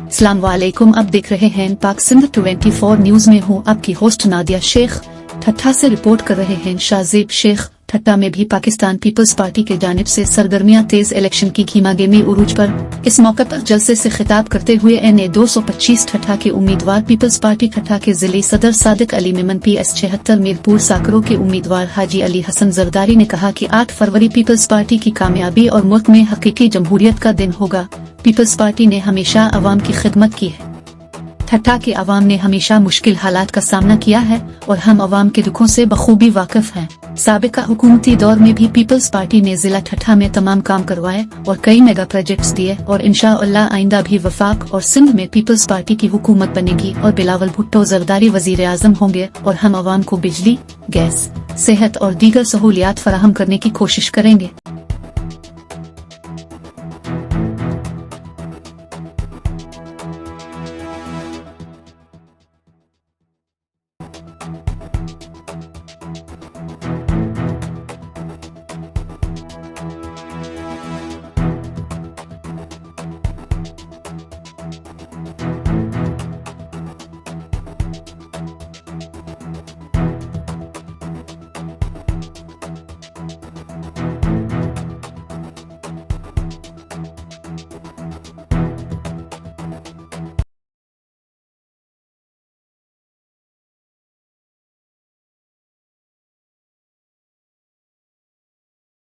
अस्सलाम वालेकुम। अब देख रहे हैं पाक सिंध 24 न्यूज में हूँ आपकी होस्ट नादिया शेख। ठट्ठा से रिपोर्ट कर रहे हैं शाहजेब शेख। ठट्ठा में भी पाकिस्तान पीपल्स पार्टी के जानिब से सरगर्मियां तेज। इलेक्शन की खीमागेमी उरूज पर। इस मौके पर जलसे से खिताब करते हुए NA 225 ठट्ठा के उम्मीदवार पीपल्स पार्टी ठट्ठा के जिले सदर सादिक अली मेमन PS 76 मीरपुर साकरों के उम्मीदवार हाजी अली हसन जरदारी ने कहा कि 8 फरवरी पीपल्स पार्टी की कामयाबी और मुल्क में हकीकी जमहूरियत का दिन होगा। पीपल्स पार्टी ने हमेशा अवाम की खिदमत की है। ठट्ठा के अवाम ने हमेशा मुश्किल हालात का सामना किया है और हम अवाम के दुखों से बखूबी वाकिफ हैं। साबिका हुकूमती दौर में भी पीपल्स पार्टी ने जिला ठट्ठा में तमाम काम करवाए और कई मेगा प्रोजेक्ट्स दिए और इंशाअल्लाह आइंदा भी वफाक और सिंध में पीपल्स पार्टी की हुकूमत बनेगी और बिलावल भुट्टो जरदारी वजीर आजम होंगे और हम अवाम को बिजली, गैस, सेहत और दीगर सहूलियात फराहम करने की कोशिश करेंगे।